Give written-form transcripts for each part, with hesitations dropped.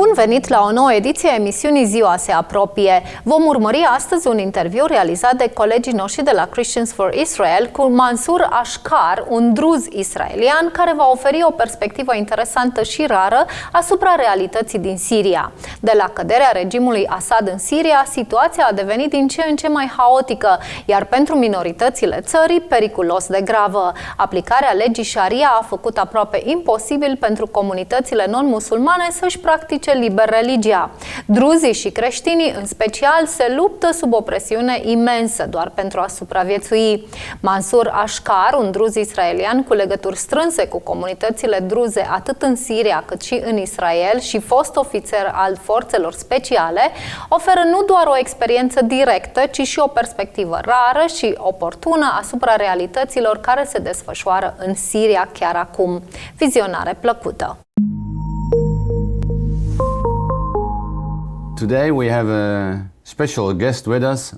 Bun venit la o nouă ediție a emisiunii Ziua se apropie. Vom urmări astăzi un interviu realizat de colegii noștri de la Christians for Israel cu Mansor Ashkar, un druz israelian care va oferi o perspectivă interesantă și rară asupra realității din Siria. De la căderea regimului Assad în Siria, situația a devenit din ce în ce mai haotică, iar pentru minoritățile țării periculos de gravă. Aplicarea legii Sharia a făcut aproape imposibil pentru comunitățile non-musulmane să-și practice liber religia. Druzii și creștinii, în special, se luptă sub o presiune imensă doar pentru a supraviețui. Mansor Ashkar, un druz israelian cu legături strânse cu comunitățile druze atât în Siria cât și în Israel și fost ofițer al forțelor speciale, oferă nu doar o experiență directă, ci și o perspectivă rară și oportună asupra realităților care se desfășoară în Siria chiar acum. Vizionare plăcută! Today we have a special guest with us,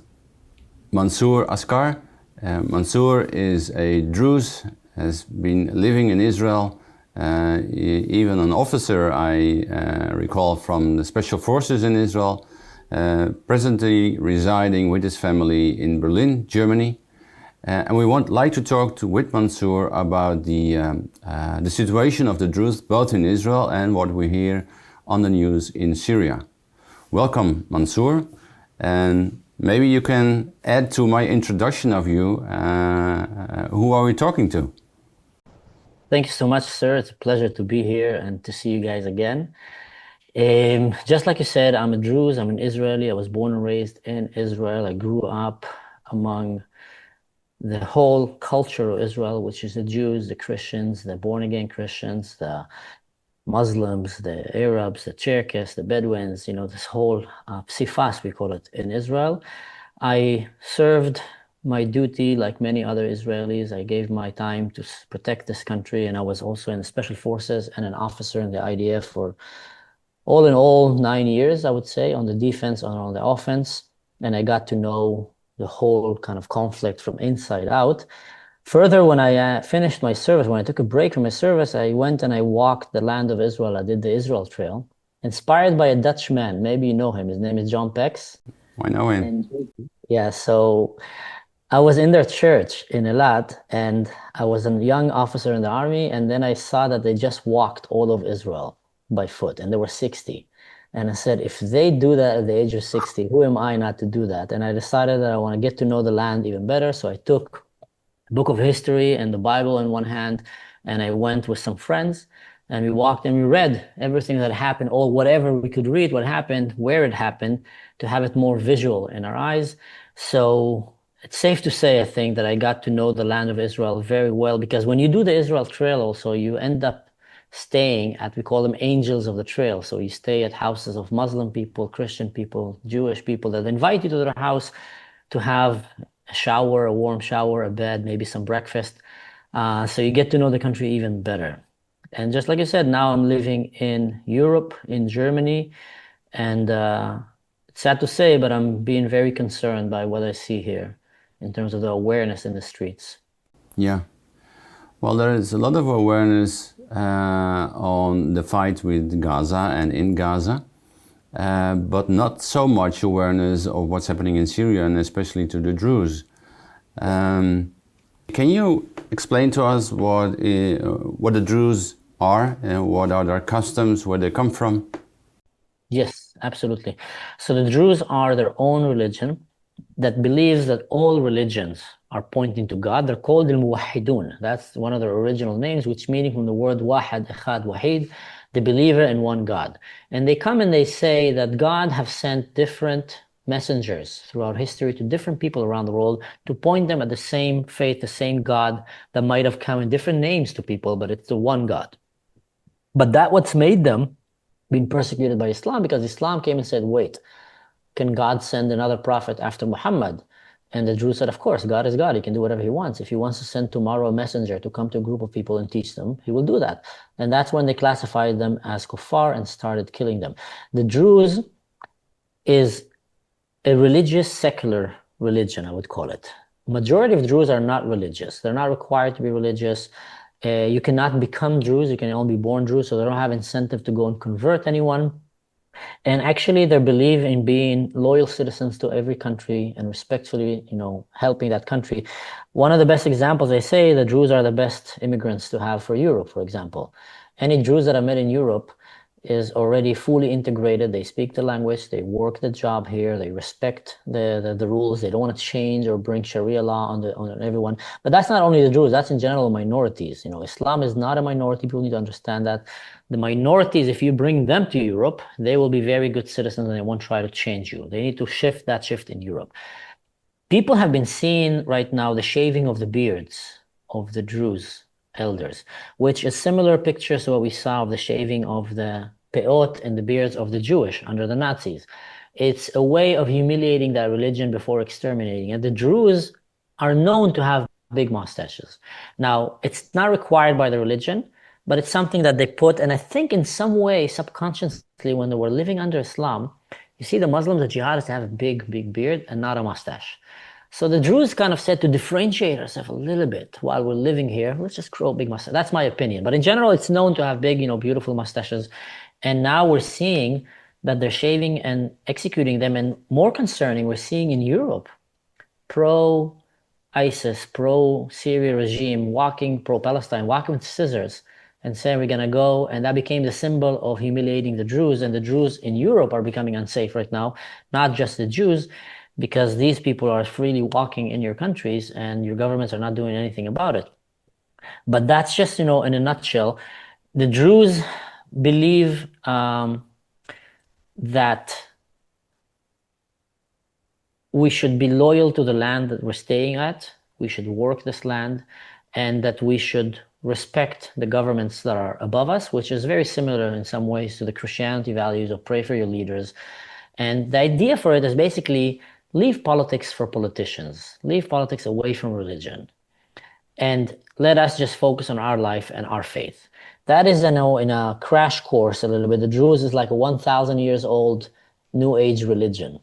Mansor Ashkar. Mansor is a Druz, has been living in Israel, even an officer I recall from the special forces in Israel, presently residing with his family in Berlin, Germany. And we would like to talk with Mansor about the situation of the Druze both in Israel and what we hear on the news in Syria. Welcome, Mansor, and maybe you can add to my introduction of you. Who are we talking to? Thank you so much, sir. It's a pleasure to be here and to see you guys again. Just like you said, I'm a Druz, I'm an Israeli. I was born and raised in Israel. I grew up among the whole culture of Israel, which is the Jews, the Christians, the born-again Christians, the Muslims, the Arabs, the Cherkess, the Bedouins, you know, this whole psifas, we call it, in Israel. I served my duty like many other Israelis. I gave my time to protect this country, and I was also in the special forces and an officer in the IDF for all in all 9 years, I would say, on the defense and on the offense. And I got to know the whole kind of conflict from inside out. Further, when I finished my service, when I took a break from my service, I went and I walked the land of Israel. I did the Israel Trail, inspired by a Dutch man. Maybe you know him. His name is John Pex. I know him. Yeah, so I was in their church in Eilat, and I was a young officer in the army, and then I saw that they just walked all of Israel by foot, and there were 60. And I said, if they do that at the age of 60, who am I not to do that? And I decided that I want to get to know the land even better, so I took book of history and the Bible in one hand, and I went with some friends, and we walked and we read everything that happened, or whatever we could read, what happened, where it happened, to have it more visual in our eyes. So it's safe to say, I think, that I got to know the land of Israel very well, because when you do the Israel Trail also, you end up staying at, we call them angels of the trail. So you stay at houses of Muslim people, Christian people, Jewish people that invite you to their house to have a shower, a warm shower, a bed, maybe some breakfast. So you get to know the country even better. And just like you said, now I'm living in Europe, in Germany. And it's sad to say, but I'm being very concerned by what I see here in terms of the awareness in the streets. Yeah. Well, there is a lot of awareness on the fight with Gaza and in Gaza. But not so much awareness of what's happening in Syria, and especially to the Druze. Can you explain to us what the Druze are, and what are their customs, where they come from? Yes, absolutely. So the Druze are their own religion that believes that all religions are pointing to God. They're called al-Muwahhidun. That's one of their original names, which meaning from the word wahad, echad, wahid, the believer in one God. And they come and they say that God have sent different messengers throughout history to different people around the world to point them at the same faith, the same God that might have come in different names to people, but it's the one God. But that what's made them being persecuted by Islam, because Islam came and said, wait, can God send another prophet after Muhammad? And the Jews said, of course, God is God. He can do whatever he wants. If he wants to send tomorrow a messenger to come to a group of people and teach them, he will do that. And that's when they classified them as kuffar and started killing them. The Druze is a religious, secular religion, I would call it. Majority of Druze are not religious. They're not required to be religious. You cannot become Druze. You can only be born Druze, so they don't have incentive to go and convert anyone. And actually, they believe in being loyal citizens to every country and respectfully, helping that country. One of the best examples, they say, the Druze are the best immigrants to have for Europe, for example. Any Druze that I met in Europe is already fully integrated. They speak the language, they work the job here, they respect the rules. They don't want to change or bring Sharia law on everyone. But that's not only the Druze, that's in general minorities. Islam is not a minority. People need to understand that. The minorities, if you bring them to Europe, they will be very good citizens and they won't try to change you. They need to shift in Europe. People have been seeing right now the shaving of the beards of the Druze elders, which is similar pictures to what we saw of the shaving of the peot and the beards of the Jewish under the Nazis. It's a way of humiliating that religion before exterminating it. The Druze are known to have big mustaches. Now, it's not required by the religion, but it's something that they put, and I think in some way, subconsciously, when they were living under Islam, you see the Muslims, the jihadists have a big beard and not a mustache. So the Druze kind of said to differentiate ourselves a little bit while we're living here, let's just grow a big mustache. That's my opinion. But in general, it's known to have big, beautiful mustaches. And now we're seeing that they're shaving and executing them. And more concerning, we're seeing in Europe, pro-ISIS, pro-Syria regime, pro-Palestine, walking with scissors and saying we're going to go. And that became the symbol of humiliating the Druze. And the Druze in Europe are becoming unsafe right now, not just the Jews, because these people are freely walking in your countries and your governments are not doing anything about it. But that's just, in a nutshell. The Druze believe that we should be loyal to the land that we're staying at. We should work this land, and that we should respect the governments that are above us, which is very similar in some ways to the Christianity values of pray for your leaders. And the idea for it is basically leave politics for politicians, leave politics away from religion, and let us just focus on our life and our faith. That is, in a crash course a little bit. The Druze is like a 1,000 years old New Age religion.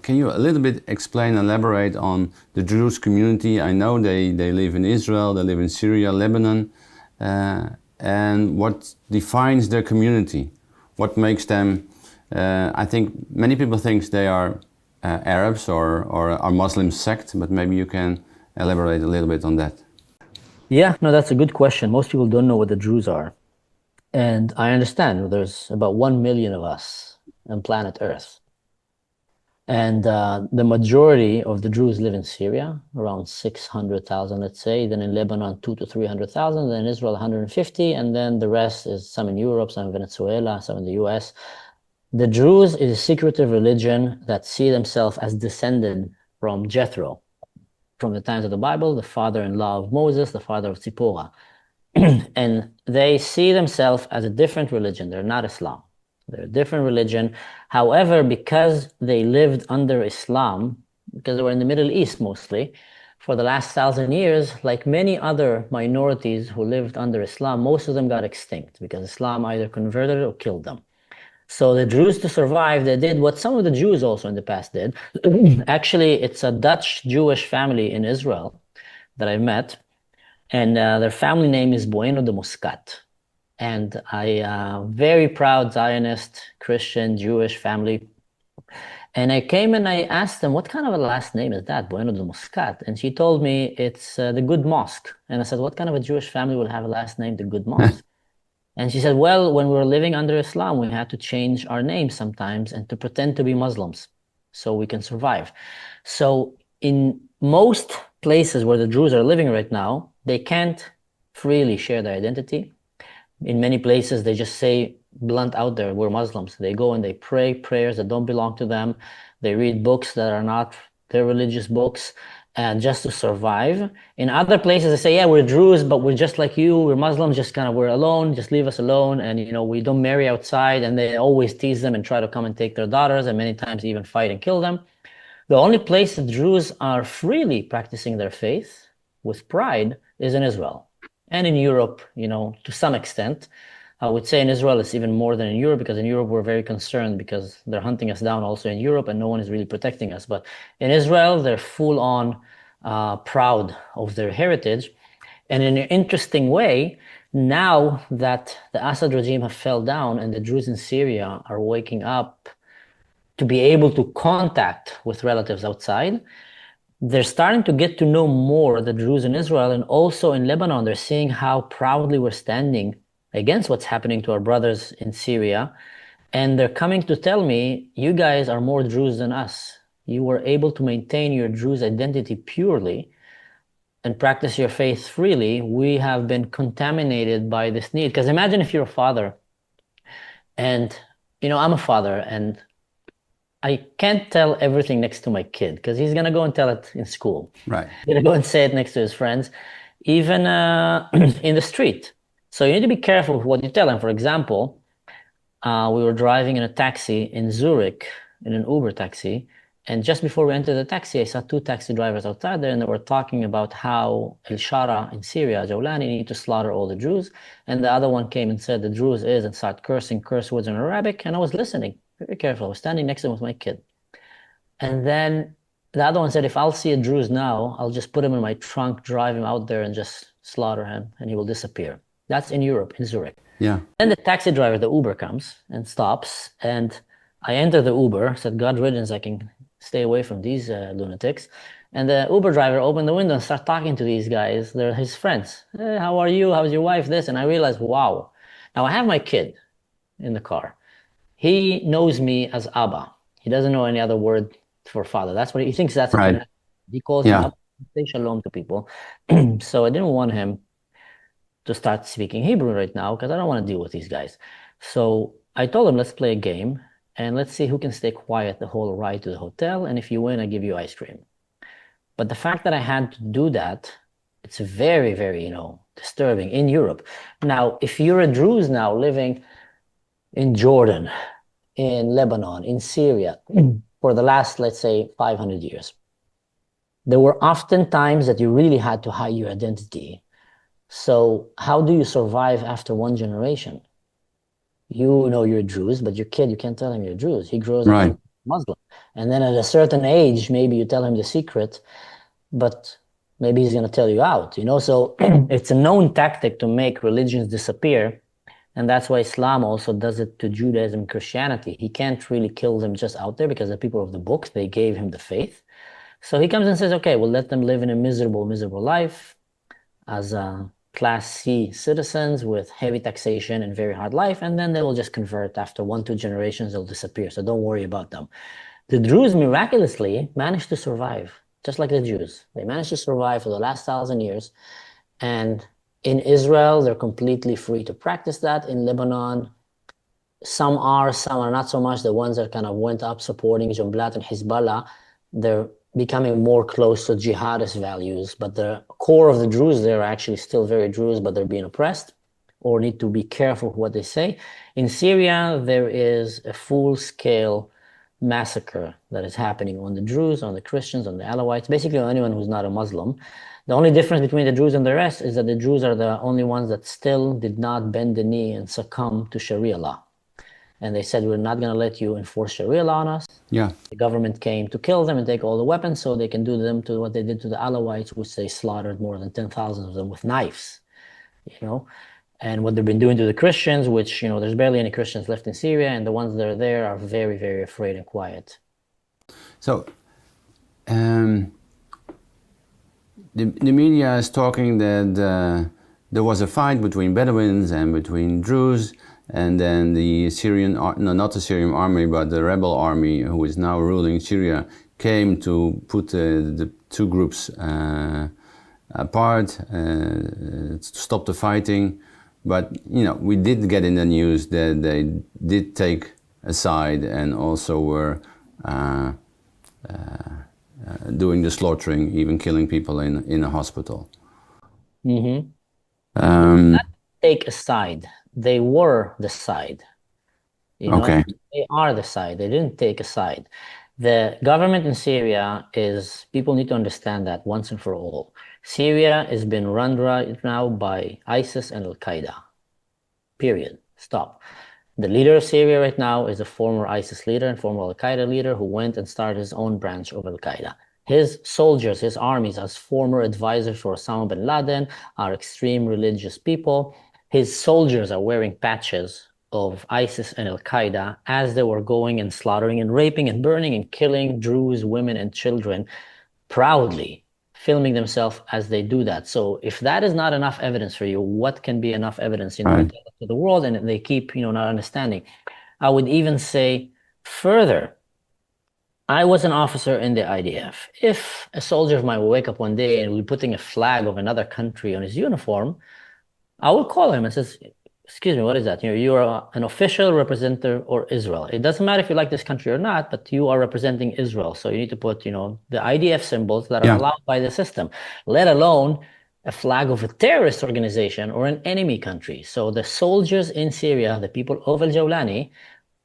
Can you a little bit explain, elaborate on the Druze community? I know they live in Israel, they live in Syria, Lebanon, and what defines their community? What makes them, I think many people think they are Arabs or are Muslim sect, but maybe you can elaborate a little bit on that. Yeah, no, that's a good question. Most people don't know what the Druze are. And I understand there's about 1 million of us on planet Earth. And the majority of the Druze live in Syria, around 600,000, let's say. Then in Lebanon, 200,000 to 300,000. Then in Israel, 150. And then the rest is some in Europe, some in Venezuela, some in the US. The Druze is a secretive religion that see themselves as descended from Jethro, from the times of the Bible, the father-in-law of Moses, the father of Zipporah. And they see themselves as a different religion. They're not Islam. They're a different religion. However, because they lived under Islam, because they were in the Middle East mostly, for the last 1,000 years, like many other minorities who lived under Islam, most of them got extinct because Islam either converted or killed them. So the Druze, to survive, they did what some of the Jews also in the past did. Actually, it's a Dutch Jewish family in Israel that I met, and their family name is Bueno de Muscat. And I very proud Zionist, Christian, Jewish family. And I came and I asked them, what kind of a last name is that, Bueno de Muscat? And she told me it's the Good Mosque. And I said, what kind of a Jewish family would have a last name, the Good Mosque? And she said, well, when we were living under Islam, we had to change our names sometimes and to pretend to be Muslims so we can survive. So in most places where the Druze are living right now, they can't freely share their identity. In many places, they just say blunt out there, we're Muslims. They go and they pray prayers that don't belong to them. They read books that are not their religious books. And just to survive. In other places, they say, yeah, we're Druze, but we're just like you. We're Muslims, we're alone. Just leave us alone. And, we don't marry outside. And they always tease them and try to come and take their daughters and many times even fight and kill them. The only place the Druze are freely practicing their faith with pride is in Israel and in Europe, to some extent. I would say in Israel, it's even more than in Europe, because in Europe, we're very concerned because they're hunting us down also in Europe and no one is really protecting us. But in Israel, they're full on proud of their heritage. And in an interesting way, Now that the Assad regime have fell down and the Druze in Syria are waking up to be able to contact with relatives outside, they're starting to get to know more the Druze in Israel, and also in Lebanon. They're seeing how proudly we're standing against what's happening to our brothers in Syria. And they're coming to tell me, you guys are more Druze than us. You were able to maintain your Druze identity purely and practice your faith freely. We have been contaminated by this need. Because imagine if you're a father, and I'm a father, and I can't tell everything next to my kid because he's gonna go and tell it in school. Right. He's gonna go and say it next to his friends, even in the street. So you need to be careful with what you tell him. For example, we were driving in a taxi in Zurich, in an Uber taxi, and just before we entered the taxi, I saw two taxi drivers outside there, and they were talking about how El Shara in Syria, Jawlani, need to slaughter all the Druze. And the other one came and said the Druze is, and started cursing curse words in Arabic, and I was listening very careful. I was standing next to him with my kid. And then the other one said, if I'll see a Druze now, I'll just put him in my trunk, drive him out there, and just slaughter him, and he will disappear. That's in Europe, in Zurich. Yeah. Then the taxi driver, the Uber, comes and stops, and I enter the Uber, said, God riddance, I can stay away from these lunatics. And the Uber driver opened the window and started talking to these guys. They're his friends. Hey, how are you? How's your wife? This. And I realized, wow. Now I have my kid in the car. He knows me as Abba. He doesn't know any other word for father. That's what he thinks. That's Right. He calls him Abba. Say shalom to people. So I didn't want him to start speaking Hebrew right now because I don't want to deal with these guys. So I told him, let's play a game and let's see who can stay quiet the whole ride to the hotel. And if you win, I give you ice cream. But the fact that I had to do that, it's very, very, disturbing in Europe. Now, if you're a Druze now living in Jordan, in Lebanon, in Syria, for the last, let's say, 500 years, there were often times that you really had to hide your identity. So how do you survive after one generation? You know you're Druze, but your kid, you can't tell him you're Druze. He grows up Muslim. And then at a certain age, maybe you tell him the secret, but maybe he's going to tell you out, So it's a known tactic to make religions disappear. And that's why Islam also does it to Judaism and Christianity. He can't really kill them just out there because the people of the book, they gave him the faith. So he comes and says, okay, we'll let them live in a miserable, miserable life as Class C citizens with heavy taxation and very hard life, and then they will just convert after 1-2 generations, they'll disappear. So don't worry about them. The Druze miraculously managed to survive, just like the Jews. They managed to survive for the last 1,000 years. And in Israel, they're completely free to practice that. In Lebanon, some are not so much. The ones that kind of went up supporting Jumblat and Hezbollah, they're becoming more close to jihadist values, but the core of the Druze, they're actually still very Druze, but they're being oppressed or need to be careful with what they say. In Syria, there is a full-scale massacre that is happening on the Druze, on the Christians, on the Alawites, basically on anyone who's not a Muslim. The only difference between the Druze and the rest is that the Druze are the only ones that still did not bend the knee and succumb to Sharia law. And they said, we're not going to let you enforce Sharia law on us. Yeah. The government came to kill them and take all the weapons so they can do them to what they did to the Alawites, which they slaughtered more than 10,000 of them with knives, And what they've been doing to the Christians, which, there's barely any Christians left in Syria, and the ones that are there are very, very afraid and quiet. So, the media is talking that there was a fight between Bedouins and between Druze, and then the Syrian, no, not the Syrian army, but the rebel army who is now ruling Syria came to put the two groups apart, to stop the fighting. But, we did get in the news that they did take a side and also were doing the slaughtering, even killing people in a hospital. Not take a side. They were the side. Okay. They are the side. They didn't take a side. The government in Syria people need to understand that once and for all. Syria has been run right now by ISIS and Al-Qaeda. Period. Stop. The leader of Syria right now is a former ISIS leader and former Al-Qaeda leader who went and started his own branch of Al-Qaeda. His soldiers, his armies, as former advisors for Osama bin Laden, are extreme religious people. his soldiers are wearing patches of ISIS and Al-Qaeda as they were going and slaughtering and raping and burning and killing Druze women and children proudly, filming themselves as they do that. So if that is not enough evidence for you, what can be enough evidence, to tell to the world? And they keep, not understanding. I would even say further, I was an officer in the IDF. If a soldier of mine will wake up one day and will be putting a flag of another country on his uniform, I will call him and says, excuse me, what is that? You are an official representative or Israel. It doesn't matter if you like this country or not, but you are representing Israel. So you need to put, the IDF symbols that are allowed by the system, let alone a flag of a terrorist organization or an enemy country. So the soldiers in Syria, the people of Al-Jawlani,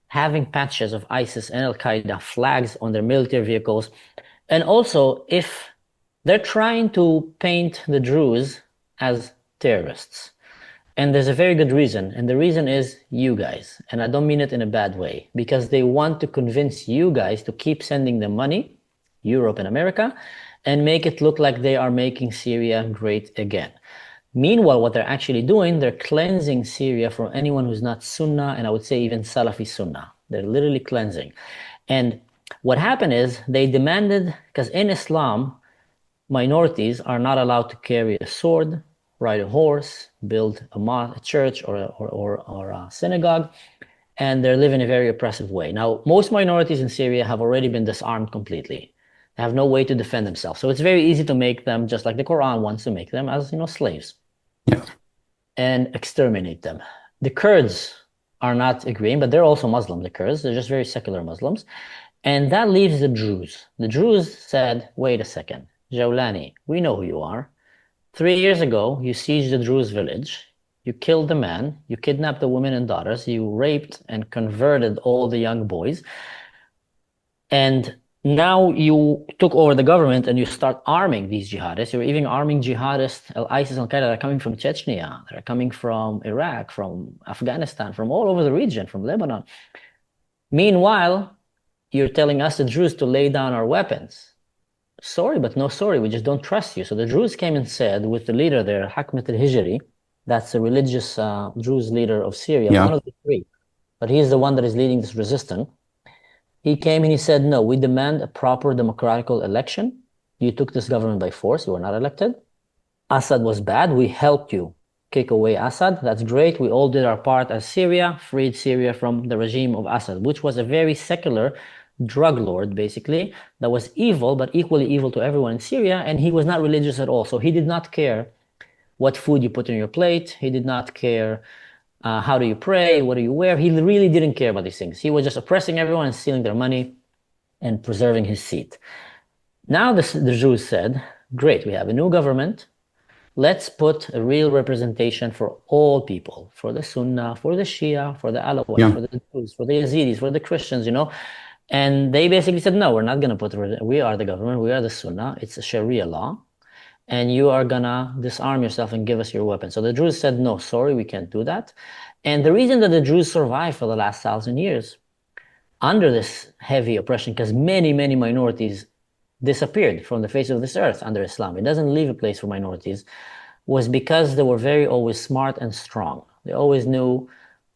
having patches of ISIS and Al-Qaeda flags on their military vehicles. And also, if they're trying to paint the Druze as terrorists, and there's a very good reason, and the reason is you guys, and I don't mean it in a bad way, because they want to convince you guys to keep sending them money, Europe and America, and make it look like they are making Syria great again. Meanwhile, what they're actually doing, they're cleansing Syria from anyone who's not Sunnah, and I would say even Salafi Sunnah. They're literally cleansing. And what happened is they demanded, because in Islam, minorities are not allowed to carry a sword, ride a horse, build a church or a synagogue, and they live in a very oppressive way. Now, most minorities in Syria have already been disarmed completely. They have no way to defend themselves. So it's very easy to make them, just like the Quran wants to make them, as slaves. Yeah. And exterminate them. The Kurds are not agreeing, but they're also Muslim, the Kurds. They're just very secular Muslims. And that leaves the Druze. The Druze said, wait a second, Jawlani, we know who you are. 3 years ago, you sieged the Druze village, you killed the man, you kidnapped the women and daughters, you raped and converted all the young boys, and now you took over the government and you start arming these jihadists. You're even arming jihadists, ISIS and Al-Qaeda, that are coming from Chechnya, that are coming from Iraq, from Afghanistan, from all over the region, from Lebanon. Meanwhile, you're telling us, the Druze, to lay down our weapons. Sorry, but no sorry, we just don't trust you. So the Druze came and said, with the leader there, Hakmat al-Hijri, that's the religious Druze leader of Syria, one of the three, but he's the one that is leading this resistance. He came and he said, no, we demand a proper democratical election. You took this government by force, you were not elected. Assad was bad, we helped you kick away Assad, that's great. We all did our part as Syria, freed Syria from the regime of Assad, which was a very secular drug lord, basically, that was evil, but equally evil to everyone in Syria, and he was not religious at all. So he did not care what food you put on your plate. He did not care how do you pray, what do you wear. He really didn't care about these things. He was just oppressing everyone and stealing their money and preserving his seat. Now the Jews said, great, we have a new government. Let's put a real representation for all people, for the Sunnah, for the Shia, for the Alawite, for the Druze, for the Yazidis, for the Christians, And they basically said, no, we're not going to put, we are the government, we are the Sunnah, it's a Sharia law, and you are going to disarm yourself and give us your weapons. So the Druze said, no, sorry, we can't do that. And the reason that the Druze survived for the last 1,000 years under this heavy oppression, because many, many minorities disappeared from the face of this earth under Islam. It doesn't leave a place for minorities, was because they were very always smart and strong. They always knew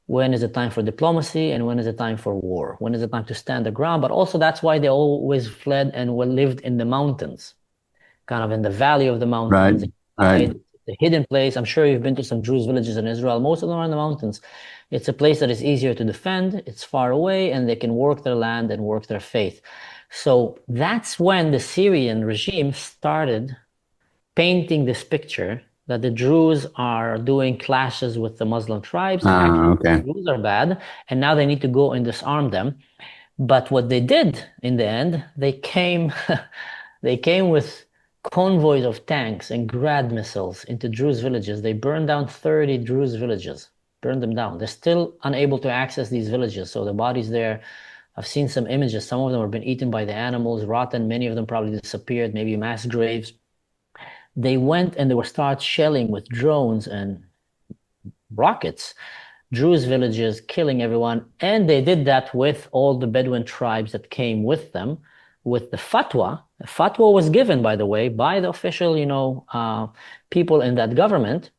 when is the time for diplomacy and when is the time for war, when is the time to stand the ground. But also that's why they always fled and lived in the mountains, kind of in the valley of the mountains, right. The hidden place. I'm sure you've been to some Druze villages in Israel. Most of them are in the mountains. It's a place that is easier to defend. It's far away and they can work their land and work their faith. So that's when the Syrian regime started painting this picture that the Druze are doing clashes with the Muslim tribes. The Druze are bad, and now they need to go and disarm them. But what they did in the end, they came with convoys of tanks and Grad missiles into Druze villages. They burned down 30 Druze villages, burned them down. They're still unable to access these villages. So the bodies there, I've seen some images. Some of them have been eaten by the animals, rotten. Many of them probably disappeared, maybe mass graves. They went and they were start shelling with drones and rockets, Druze villages, killing everyone. And they did that with all the Bedouin tribes that came with them, with the fatwa. The fatwa was given, by the way, by the official, people in that government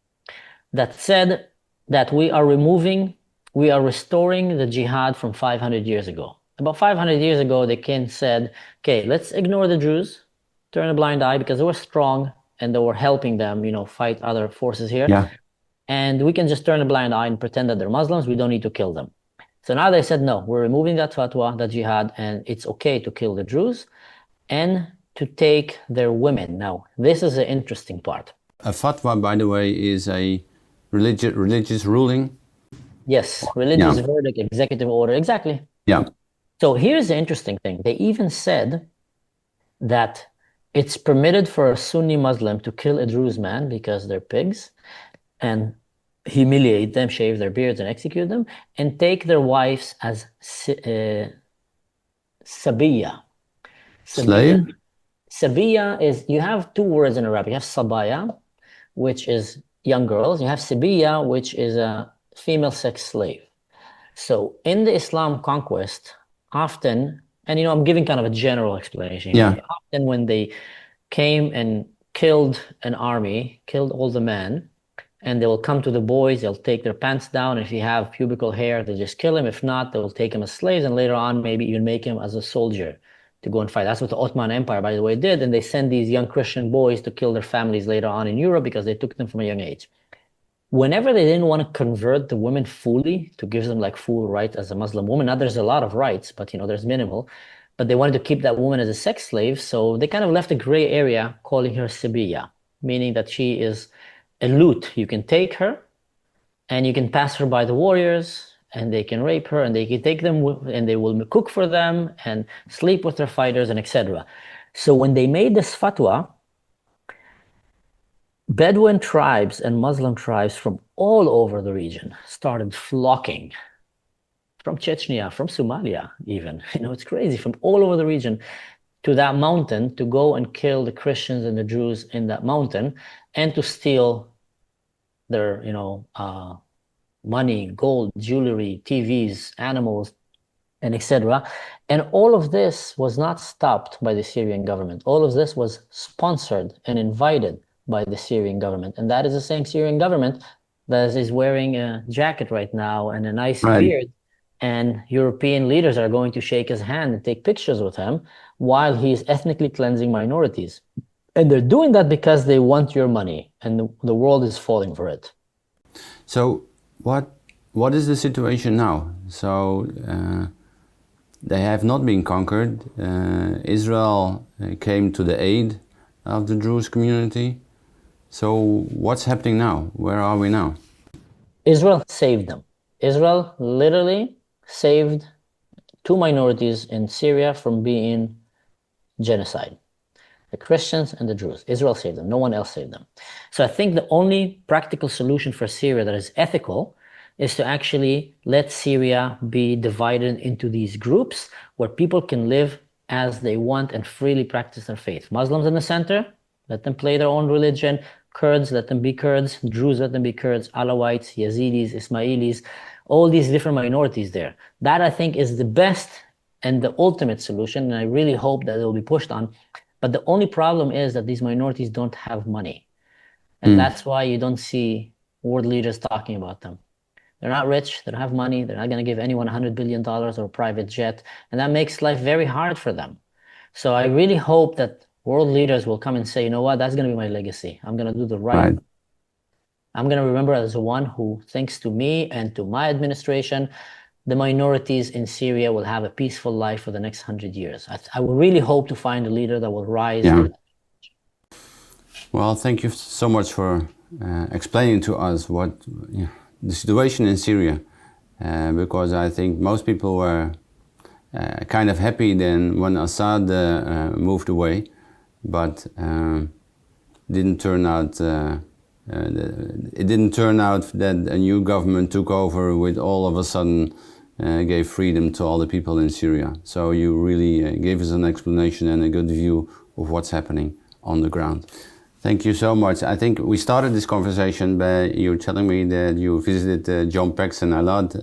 that said, that we are restoring the jihad from 500 years ago. About 500 years ago, the king said, okay, let's ignore the Druze, turn a blind eye because they were strong and they were helping them, fight other forces here. Yeah. And we can just turn a blind eye and pretend that they're Muslims. We don't need to kill them. So now they said, no, we're removing that fatwa, that jihad, and it's okay to kill the Druze and to take their women. Now, this is the interesting part. A fatwa, by the way, is a religious ruling. Yes, religious verdict, executive order, exactly. Yeah. So here's the interesting thing. They even said that it's permitted for a Sunni Muslim to kill a Druze man because they're pigs and humiliate them, shave their beards and execute them, and take their wives as sabiya. Slave? Sabiya is, you have two words in Arabic. You have sabaya, which is young girls. You have sabiya, which is a female sex slave. So in the Islam conquest, often, and I'm giving kind of a general explanation. Yeah. Often when they came and killed an army, killed all the men, and they will come to the boys, they'll take their pants down. If you have pubical hair, they just kill him. If not, they will take him as slaves, and later on, maybe even make him as a soldier to go and fight. That's what the Ottoman Empire, by the way, did. And they send these young Christian boys to kill their families later on in Europe because they took them from a young age. Whenever they didn't want to convert the women fully to give them like full rights as a Muslim woman, now there's a lot of rights, but there's minimal, but they wanted to keep that woman as a sex slave. So they kind of left a gray area calling her Sibiya, meaning that she is a loot. You can take her and you can pass her by the warriors and they can rape her and they can take them and they will cook for them and sleep with their fighters and etc. So when they made this fatwa, Bedouin tribes and Muslim tribes from all over the region started flocking, from Chechnya, from Somalia even. It's crazy, from all over the region to that mountain to go and kill the Christians and the Jews in that mountain and to steal their, money, gold, jewelry, TVs, animals, and etc. And all of this was not stopped by the Syrian government. All of this was sponsored and invited by the Syrian government. And that is the same Syrian government that is wearing a jacket right now and a nice beard. And European leaders are going to shake his hand and take pictures with him while he's ethnically cleansing minorities. And they're doing that because they want your money and the world is falling for it. So what is the situation now? So they have not been conquered. Israel came to the aid of the Druze community. So what's happening now? Where are we now? Israel saved them. Israel literally saved two minorities in Syria from being genocide. The Christians and the Druze. Israel saved them. No one else saved them. So I think the only practical solution for Syria that is ethical is to actually let Syria be divided into these groups where people can live as they want and freely practice their faith. Muslims in the center, let them play their own religion. Kurds, let them be Kurds. Druze, let them be Kurds. Alawites, Yazidis, Ismailis, all these different minorities there. That I think is the best and the ultimate solution, and I really hope that it will be pushed on. But the only problem is that these minorities don't have money. And that's why you don't see world leaders talking about them. They're not rich, they don't have money, they're not going to give anyone $100 billion or a private jet, and that makes life very hard for them. So I really hope that world leaders will come and say, you know what, that's going to be my legacy. I'm going to do the right. I'm going to remember as one who, thanks to me and to my administration, the minorities in Syria will have a peaceful life for the next 100 years. I will really hope to find a leader that will rise. Yeah. Well, thank you so much for explaining to us what the situation in Syria, because I think most people were kind of happy then when Assad moved away, but didn't turn out. It didn't turn out that a new government took over with all of a sudden gave freedom to all the people in Syria. So you really gave us an explanation and a good view of what's happening on the ground. Thank you so much. I think we started this conversation by you telling me that you visited John Paxson a lot,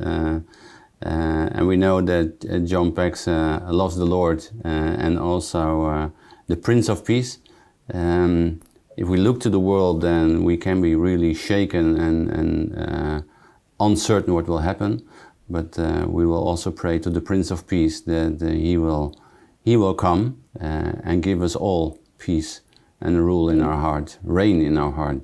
and we know that John Paxson loves the Lord and also the Prince of Peace. If we look to the world, then we can be really shaken and uncertain what will happen, but we will also pray to the Prince of Peace that he will come and give us all peace and rule in our heart, reign in our heart.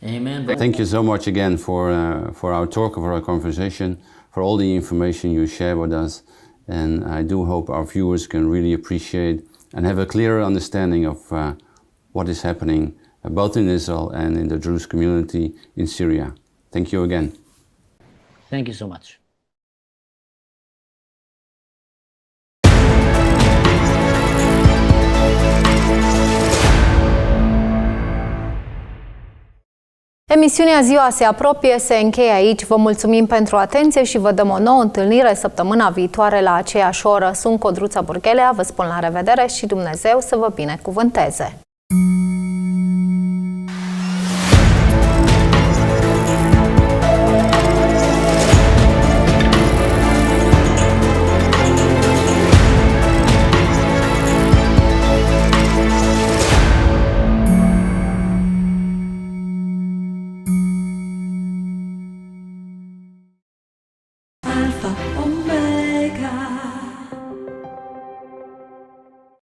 Amen. Thank you so much again for our talk, for our conversation, for all the information you share with us. And I do hope our viewers can really appreciate and have a clearer understanding of what is happening both in Israel and in the Druze community in Syria. Thank you again. Thank you so much. Emisiunea Ziua se apropie, se încheie aici. Vă mulțumim pentru atenție și vă dăm o nouă întâlnire săptămâna viitoare la aceeași oră. Sunt Codruța Burghelea, vă spun la revedere și Dumnezeu să vă binecuvânteze!